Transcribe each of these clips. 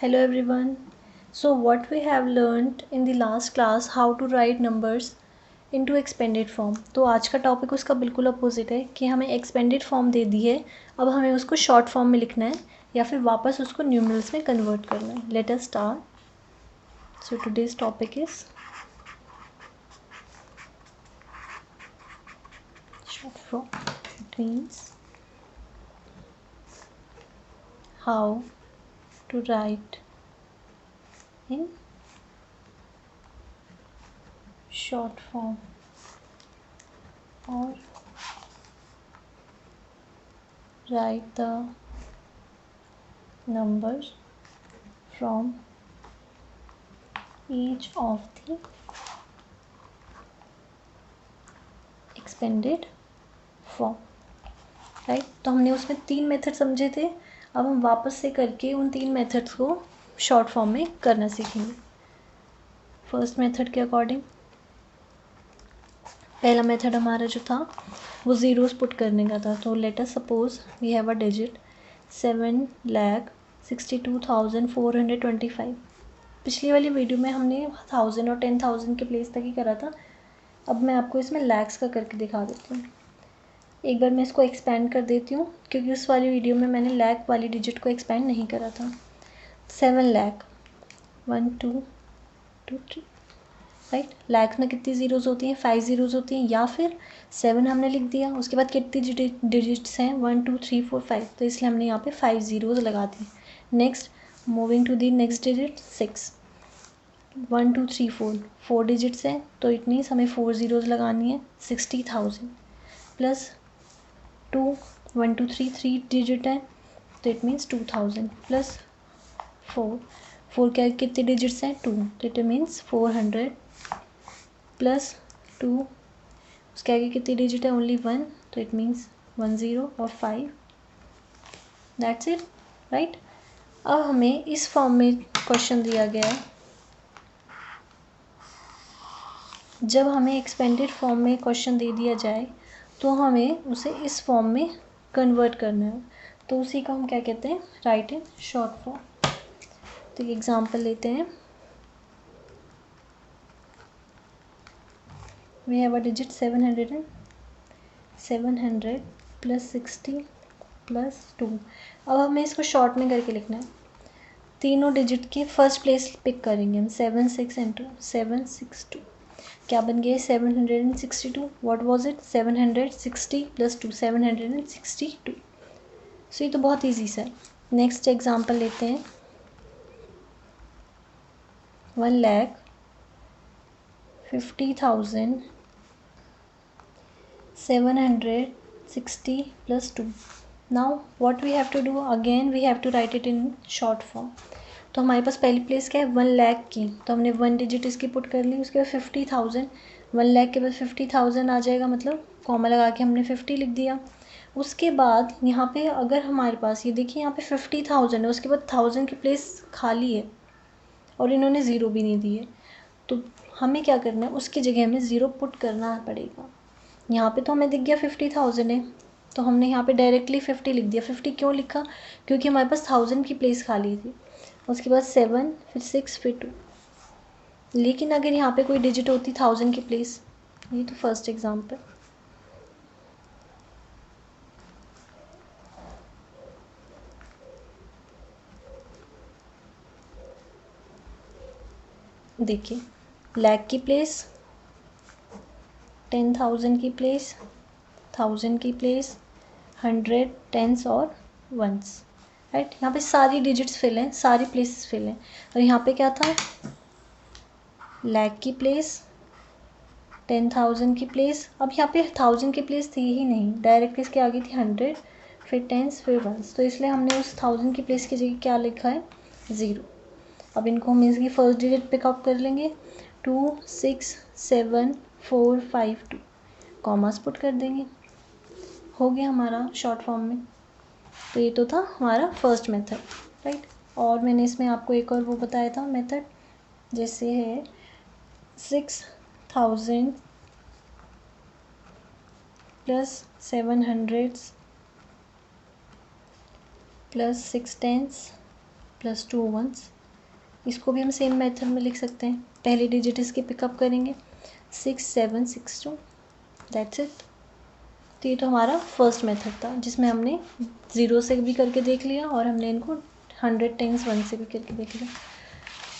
Hello everyone. So what we have learned in the last class how to write numbers into expanded form. तो आज का topic उसका बिल्कुल opposite है कि हमें एक्सपेंडेड फॉर्म दे दी है, अब हमें उसको शॉर्ट फॉर्म में लिखना है या फिर वापस उसको न्यूमरल्स में कन्वर्ट करना है. Let us start. So today's topic is short form. It means how to write in short form or write the numbers from each of the expanded form. Right, तो हमने उसमें 3 मेथड समझे थे. अब हम वापस से करके उन 3 मेथड्स को शॉर्ट फॉर्म में करना सीखेंगे. फर्स्ट मेथड के अकॉर्डिंग पहला मेथड हमारा जो था वो ज़ीरोस पुट करने का था. तो let us suppose we have a digit 7,62,425. पिछली वाली वीडियो में हमने 1000 और 10,000 के प्लेस तक ही करा था. अब मैं आपको इसमें लैक्स का करके दिखा देती हूँ. एक बार मैं इसको एक्सपेंड कर देती हूँ क्योंकि उस वाली वीडियो में मैंने लैक वाली डिजिट को एक्सपेंड नहीं करा था. 7 लाख 1 2 2 3. राइट, लैक्स में कितनी ज़ीरोज़ होती हैं? 5 ज़ीरोज़ होती हैं. या फिर 7 हमने लिख दिया, उसके बाद कितनी डिजिट्स हैं? 1 2 3 4 5. तो इसलिए हमने यहाँ पे 5 ज़ीरोज़ लगा दी. Next, moving to the next digit 6. 1 2 3 4 4 digits हैं, तो इट मीन्स हमें 4 ज़ीरोज़ लगानी है. 60,000 प्लस 2 1 2 3 3 डिजिट है, तो इट मीन्स 2000 प्लस 4 क्या कितने डिजिट्स हैं? 2, तो इट मीन्स 400 प्लस 2 उसके आगे कितनी डिजिट है? ओनली 1, तो इट मीन्स 10 और 5. That's it. राइट, अब हमें इस फॉर्म में क्वेश्चन दिया गया है. जब हमें एक्सपेंडेड फॉर्म में क्वेश्चन दे दिया जाए तो हमें उसे इस फॉर्म में कन्वर्ट करना है. तो उसी को हम क्या कहते हैं? Right in short form. तो एग्जांपल लेते हैं. We have a digit 700 plus 60 plus 2. अब हमें इसको शॉर्ट में करके लिखना है. तीनों डिजिट की फर्स्ट प्लेस पिक करेंगे हम. 7 6 एंड 2 762. क्या बन गया? 762. What was it? 760 प्लस 2 762. सो ये तो बहुत ईजी सा है. नेक्स्ट एग्जांपल लेते हैं. 1,50,760 plus 2. Now what we have to do? Again we have to write it in short form. तो हमारे पास पहली प्लेस क्या है? 1 लाख की, तो हमने 1 डिजिट इसकी पुट कर ली. उसके बाद 50,000, 1 लाख के बाद 50,000 आ जाएगा, मतलब कॉमा लगा के हमने 50 लिख दिया. उसके बाद यहाँ पे अगर हमारे पास ये देखिए यहाँ पे 50,000 है, उसके बाद 1000 की प्लेस खाली है और इन्होंने ज़ीरो भी नहीं दी है. तो हमें क्या करना है? उसकी जगह हमें ज़ीरो पुट करना पड़ेगा. यहाँ पे तो हमें दिख गया 50,000 है, तो हमने यहाँ पे डायरेक्टली 50 लिख दिया. 50 क्यों लिखा? क्योंकि हमारे पास 1000 की प्लेस खाली थी. उसके बाद 7 फिर 6 फिर 2. लेकिन अगर यहाँ पे कोई डिजिट होती 1000 की प्लेस, ये तो फर्स्ट एग्जाम्पल. देखिए, लाख की प्लेस, 10,000 की प्लेस, 1000 की प्लेस, 100 टेंस और वंस. राइट, यहाँ पे सारी डिजिट्स फिल हैं, सारी प्लेसेस फिल हैं. और यहाँ पे क्या था? लाख की प्लेस, 10,000 की प्लेस. अब यहाँ पे 1000 की प्लेस थी ही नहीं, डायरेक्ट इसके आगे थी 100 फिर टेंस फिर वंस. तो इसलिए हमने उस 1000 की प्लेस की जगह क्या लिखा है? ज़ीरो. अब इनको हम इसकी फर्स्ट डिजिट पिकआउट कर लेंगे. 2 6 7 4 5 2. कॉमास पुट कर देंगे. हो गया हमारा शॉर्ट फॉर्म में. तो ये तो था हमारा फर्स्ट मेथड. राइट, और मैंने इसमें आपको एक और वो बताया था मेथड, जैसे है 6,000 plus 700 plus 6 tens plus 2 ones. इसको भी हम सेम मेथड में लिख सकते हैं। पहले डिजिट इसके पिकअप करेंगे 6762, दैट्स इट। तो ये तो हमारा फर्स्ट मेथड था जिसमें हमने 0 से भी करके देख लिया और हमने इनको 100 टाइम्स 1 से भी करके देख लिया।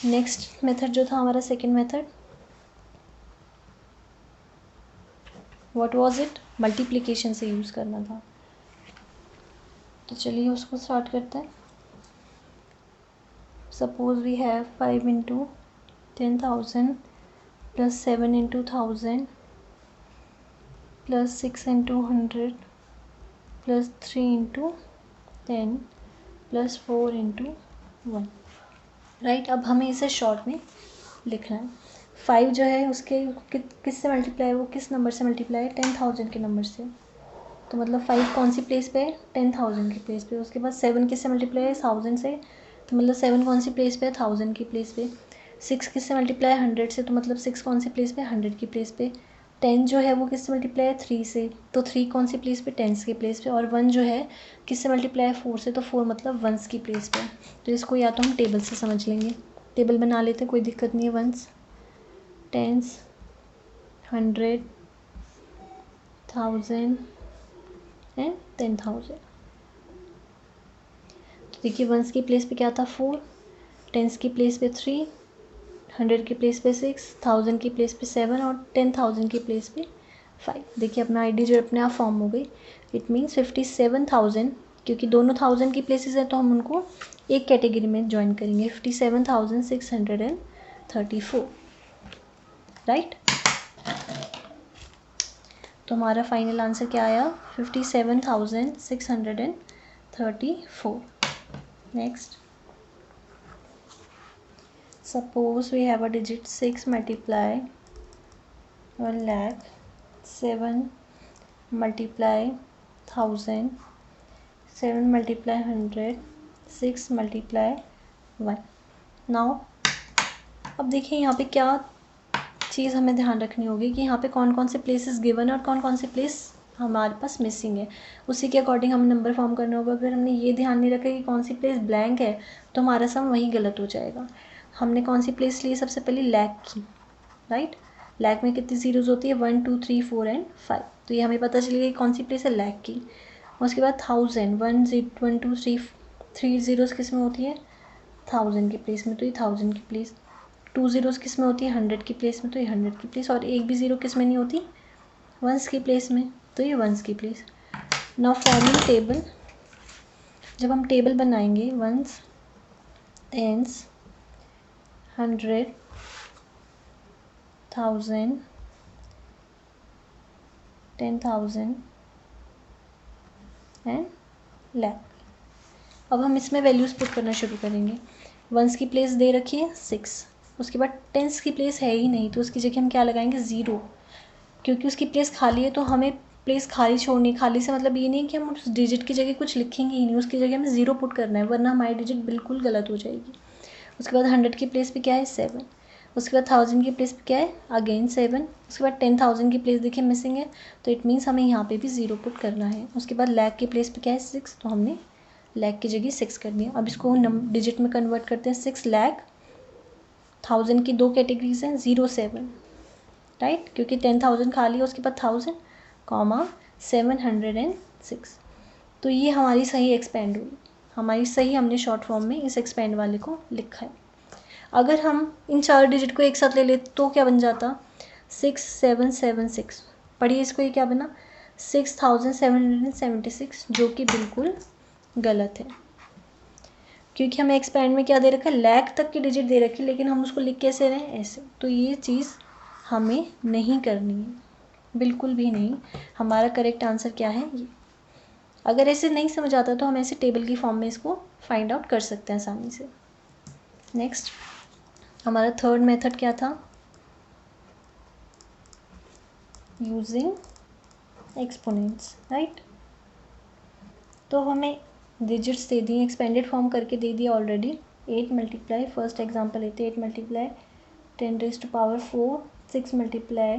नेक्स्ट मेथड जो था हमारा second method, what was it, multiplication से यूज़ करना था। तो चलिए उसको स्टार्ट करते हैं। Suppose we have 5 into 10,000 plus 7 into 1000 plus 6 into 100 plus 3 into 10 plus 4 into 1, right. अब हमें इसे शॉर्ट में लिखना है। 5 जो है उसके किससे मल्टीप्लाई है, वो किस नंबर से मल्टीप्लाई है, 10,000 के नंबर से। तो मतलब 5 कौन सी प्लेस पे है, 10,000 की प्लेस पे। उसके बाद 7 किससे मल्टीप्लाई है, 1000 से। तो मतलब 7 कौन सी प्लेस पे है, 1000 की प्लेस पे। 6 किससे मल्टीप्लाई है, 100 से। तो मतलब 6 कौन सी प्लेस पे, 100 की प्लेस पे। 10 जो है वो किससे मल्टीप्लाई है, 3 से। तो 3 कौन सी प्लेस पे, 10 की प्लेस पे। और 1 जो है किससे मल्टीप्लाई है, 4 से। तो 4 मतलब 1s की प्लेस पे। तो इसको या तो हम टेबल से समझ लेंगे, टेबल बना लेते हैं, कोई दिक्कत नहीं है। 1s, 10s, 100, 1000 and 10,000। तो देखिए 1s की प्लेस पे क्या था, 4, 10s की प्लेस पे 3, 100 की प्लेस पे 6, 1000 की प्लेस पे 7 और 10,000 की प्लेस पे 5। देखिए अपना आईडी जो अपने आप फॉर्म हो गई। इट मीन्स 57,000, क्योंकि दोनों 1000 की प्लेसेस है तो हम उनको एक कैटेगरी में ज्वाइन करेंगे, 57,634, राइट। तो हमारा फाइनल आंसर क्या आया, 57,634। Next, suppose we have a digit 6 multiply 1 lakh, 7 multiply 1000, 7 multiply 100, 6 multiply 1। Now अब देखिए यहाँ पे क्या चीज़ हमें ध्यान रखनी होगी कि यहाँ पे कौन कौन से प्लेसेस गिवन है और कौन कौन से प्लेस हमारे पास मिसिंग है। उसी के अकॉर्डिंग हमें नंबर फॉर्म करना होगा। अगर हमने ये ध्यान नहीं रखा कि कौन सी प्लेस ब्लैंक है तो हमारा सम वहीं गलत हो जाएगा। हमने कौन सी प्लेस ली, सबसे पहले लैक की, राइट। लैक में कितनी जीरोज़ होती है, 1 2 3 4 एंड 5। तो ये हमें पता चली गई कौन सी प्लेस है, लैक की। उसके बाद 1000, 1 2 3 3 जीरोज़ किस में होती है, 1000 की प्लेस में, तो ये 1000 की प्लेस। 2 जीरोज़ किस में होती है, 100 की प्लेस में, तो ये 100 की प्लेस। और एक भी ज़ीरो किस में नहीं होती, 1s की प्लेस में, तो ये 1s की प्लेस। नाउ फॉर्मिंग टेबल, जब हम टेबल बनाएंगे 1s, 10s, 100, 1000, 10,000 एंड लैक। अब हम इसमें वैल्यूज़ पुट करना शुरू करेंगे। 1s की प्लेस दे रखी है 6, उसके बाद 10s की प्लेस है ही नहीं, तो उसकी जगह हम क्या लगाएंगे, 0, क्योंकि उसकी प्लेस खाली है। तो हमें प्लेस खाली छोड़नी, खाली से मतलब ये नहीं कि हम उस डिजिट की जगह कुछ लिखेंगे ही नहीं, उसकी जगह हमें 0 पुट करना है, वरना हमारी डिजिट बिल्कुल गलत हो जाएगी। उसके बाद 100 की प्लेस पे क्या है, 7। उसके बाद 1000 की प्लेस पे क्या है, अगेन 7। उसके बाद 10,000 की प्लेस देखिए मिसिंग है, तो इट मीन्स हमें यहाँ पे भी 0 पुट करना है। उसके बाद लैक की प्लेस पे क्या है, 6, तो हमने लैक की जगह 6 कर दिया। अब इसको डिजिट में कन्वर्ट करते हैं, 6 लैक, 1000 की दो कैटेगरीज हैं, 0 7, राइट, क्योंकि 10,000 खाली है। उसके बाद 1000 कॉमा 706। तो ये हमारी सही एक्सपेंड हुई, हमारी सही हमने शॉर्ट फॉर्म में इस एक्सपेंड वाले को लिखा है। अगर हम इन चार डिजिट को एक साथ ले लेते तो क्या बन जाता, 6776। पढ़िए इसको, ये क्या बना, 6776, जो कि बिल्कुल गलत है, क्योंकि हमें एक्सपेंड में क्या दे रखा है, लैक तक की डिजिट दे रखी है, लेकिन हम उसको लिख कैसे रहे हैं, ऐसे। तो ये चीज़ हमें नहीं करनी है, बिल्कुल भी नहीं। हमारा करेक्ट आंसर क्या है, ये। अगर ऐसे नहीं समझ आता तो हम ऐसे टेबल की फॉर्म में इसको फाइंड आउट कर सकते हैं आसानी से। नेक्स्ट, हमारा थर्ड मेथड क्या था, यूजिंग एक्सपोनेंट्स, राइट। तो हमें डिजिट्स दे दी, एक्सपेंडेड फॉर्म करके दे दिया ऑलरेडी। 8 मल्टीप्लाई, फर्स्ट एग्जांपल लेते हैं, 8 multiply 10 raise to power 4, 6 multiply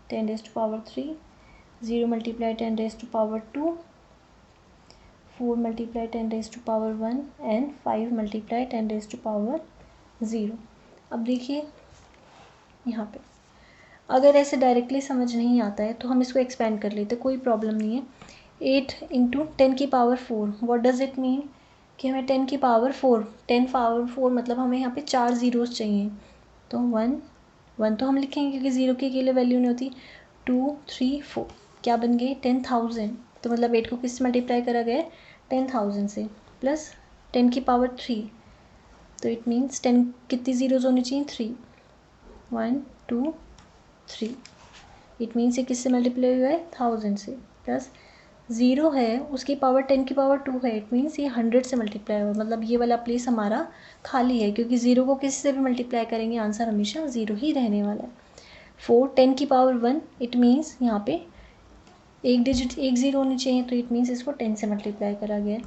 10 raise to power 3, 0 multiply 10 raise to power 2, 4 multiply 10⁻1 and 5 multiply 10⁻0। अब देखिए यहाँ पे अगर ऐसे डायरेक्टली समझ नहीं आता है तो हम इसको एक्सपेंड कर लेते, कोई प्रॉब्लम नहीं है। 8 into 10⁴, what does it mean कि हमें 10⁴ मतलब हमें यहाँ पे 4 ज़ीरोज़ चाहिए। तो 1 तो हम लिखेंगे क्योंकि ज़ीरो की अकेले वैल्यू नहीं होती। 2 3 4 क्या बन गए 10,000। तो मतलब 8 को किससे मल्टीप्लाई करा गया है 10,000 से, प्लस 10⁻3। तो इट मीन्स 10 कितनी ज़ीरोज़ होनी चाहिए 3, 1 2 3। इट मीन्स ये किससे मल्टीप्लाई हुआ है 1000 से, प्लस 0 है उसकी पावर 10⁻2 है। इट मीन्स ये 100 से मल्टीप्लाई हुआ, मतलब ये वाला प्लेस हमारा खाली है क्योंकि 0 को किसी से भी मल्टीप्लाई करेंगे आंसर हमेशा 0 ही रहने वाला है। 4 10⁻1, इट मीन्स यहाँ पे एक डिजिट एक ज़ीरो होनी चाहिए, तो इट मीन्स इसको 10 से मल्टीप्लाई करा गया है।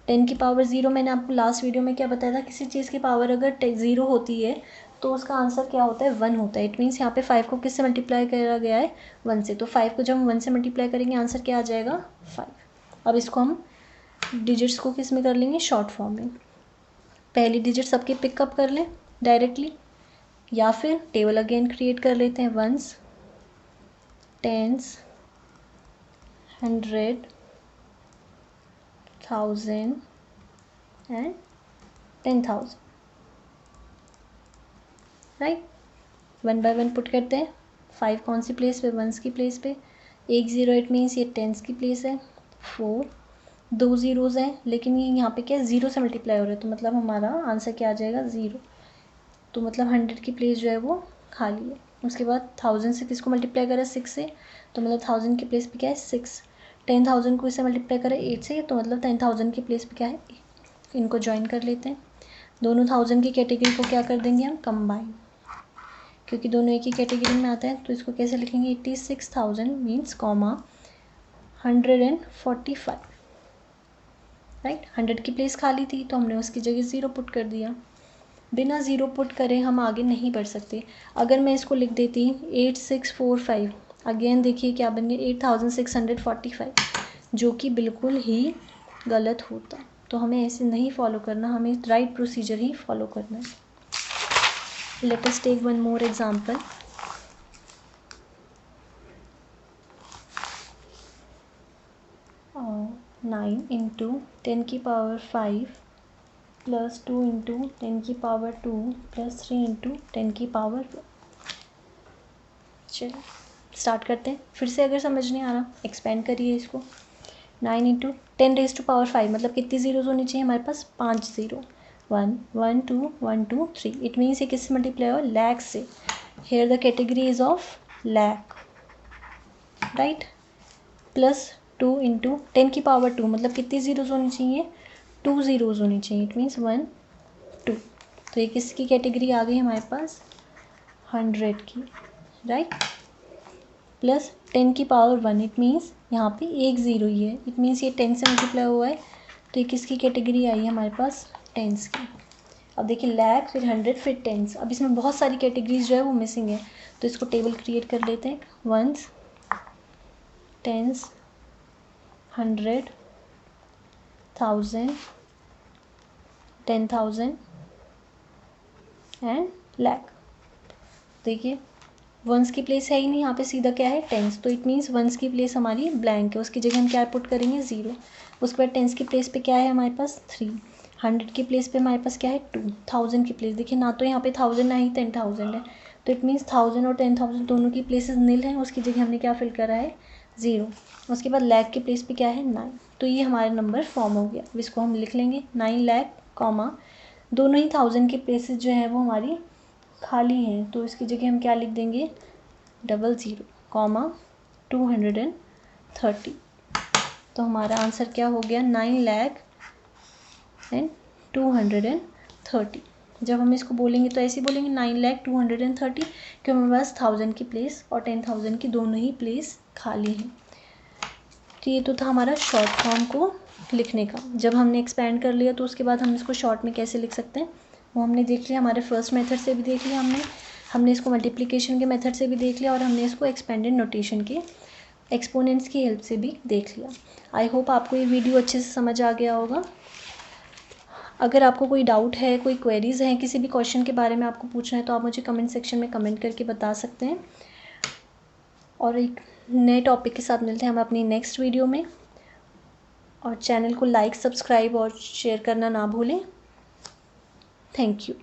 10⁻0 मैंने आपको लास्ट वीडियो में क्या बताया था, किसी चीज़ की पावर अगर 0 होती है तो उसका आंसर क्या होता है 1 होता है। इट मीन्स यहाँ पे 5 को किससे मल्टीप्लाई करा गया है 1 से, तो 5 को जब हम 1 से मल्टीप्लाई करेंगे आंसर क्या आ जाएगा 5। अब इसको हम डिजिट्स को किस में कर लेंगे शॉर्ट फॉर्म में। पहली डिजिट सबके पिकअप कर लें डायरेक्टली, या फिर टेबल अगेन क्रिएट कर लेते हैं। 1s 10s 100 1000 and 10,000, right. 1 bye 1 put करते हैं। 5 कौन सी प्लेस पे 1s की प्लेस पे, एक ज़ीरो इट मीन्स ये 10s की प्लेस है। 4 2 ज़ीरोज़ हैं लेकिन ये यहाँ पे क्या है 0 से मल्टीप्लाई हो रहा है, तो मतलब हमारा आंसर क्या आ जाएगा 0। तो मतलब 100 की प्लेस जो है वो खाली है। उसके बाद 1000 से किसको मल्टीप्लाई करें 6 से, तो मतलब 1000 की प्लेस पे क्या है 6। 10,000 को इससे मल्टीप्लाई करें 8 से, तो मतलब 10,000 की प्लेस पे क्या है 8। इनको ज्वाइन कर लेते हैं। दोनों 1000 की कैटेगरी को क्या कर देंगे हम कंबाइन, क्योंकि दोनों एक ही कैटेगरी में आता है। तो इसको कैसे लिखेंगे 86,000 मीन्स कॉमा 145, राइट। 100 की प्लेस खाली थी तो हमने उसकी जगह 0 पुट कर दिया। बिना 0 पुट करे हम आगे नहीं बढ़ सकते। अगर मैं इसको लिख देती 8645, अगेन देखिए क्या बन गया 8645, जो कि बिल्कुल ही गलत होता। तो हमें ऐसे नहीं फॉलो करना, हमें राइट प्रोसीजर ही फॉलो करना है। Let us take one more example. Nine into 10⁵ plus 2 into 10⁻2 plus 3 into 10⁻1। चलिए स्टार्ट करते हैं फिर से। अगर समझ नहीं आ रहा एक्सपेंड करिए इसको। 9 इंटू 10⁵ मतलब कितनी ज़ीरोज़ होनी चाहिए हमारे पास 5 ज़ीरो। 1 1 2 1 2 3, इट मीन्स ये किससे मल्टीप्लाई हो लैख से। Here the category is of lakh, right. Plus 2 into 10⁻2 मतलब कितनी ज़ीरोज़ होनी चाहिए 2 ज़ीरोज़ होनी चाहिए। इट मीन्स 1 2, तो ये किसकी कैटेगरी आ गई हमारे पास 100 की, राइट। प्लस 10⁻1, इट मीन्स यहाँ पे एक ज़ीरो ही है। इट मीन्स ये 10 से मल्टीप्लाई हुआ है तो ये किसकी कैटेगरी आई है हमारे पास 10s की। अब देखिए लैख फिर 100 फिर 10s, अब इसमें बहुत सारी कैटेगरीज जो है वो मिसिंग है, तो इसको टेबल क्रिएट कर लेते हैं। 1s 10s 100 1000 10,000 and lakh. देखिए 1s की प्लेस है ही नहीं यहाँ पे, सीधा क्या है 10s, तो इट मीन्स 1s की प्लेस हमारी ब्लैंक है, उसकी जगह हम क्या पुट करेंगे 0। उसके बाद 10s की प्लेस पे क्या है हमारे पास 3, 100 की प्लेस पे हमारे पास क्या है 2, 1000 की प्लेस देखिए ना तो यहाँ पे 1000 ना ही 10,000 है, तो इट मीन्स 1000 और 10,000 दोनों की प्लेसेस नील हैं, उसकी जगह हमने क्या फिल करा है 0। उसके बाद लैख की प्लेस पे क्या है 9, तो ये हमारा नंबर फॉर्म हो गया। अब इसको हम लिख लेंगे 9 लाख कॉमा दोनों ही 1000 की प्लेसेस जो है वो हमारी खाली हैं, तो इसकी जगह हम क्या लिख देंगे 00 कॉमा 230। तो हमारा आंसर क्या हो गया 9 लाख एंड 230। जब हम इसको बोलेंगे तो ऐसे ही बोलेंगे 9 लाख 230, क्योंकि हमारे पास 1000 की प्लेस और 10,000 की दोनों ही प्लेस खाली हैं। तो ये तो था हमारा शॉर्ट फॉर्म को लिखने का। जब हमने एक्सपेंड कर लिया तो उसके बाद हम इसको शॉर्ट में कैसे लिख सकते हैं वो हमने देख लिया। हमारे फर्स्ट मेथड से भी देख लिया हमने इसको मल्टीप्लिकेशन के मेथड से भी देख लिया, और हमने इसको एक्सपेंडेड नोटेशन के एक्सपोनेंट्स की हेल्प से भी देख लिया। आई होप आपको ये वीडियो अच्छे से समझ आ गया होगा। अगर आपको कोई डाउट है, कोई क्वेरीज़ हैं, किसी भी क्वेश्चन के बारे में आपको पूछना है तो आप मुझे कमेंट सेक्शन में कमेंट करके बता सकते हैं। और एक नए टॉपिक के साथ मिलते हैं हम अपनी नेक्स्ट वीडियो में। और चैनल को लाइक, सब्सक्राइब और शेयर करना ना भूलें। Thank you.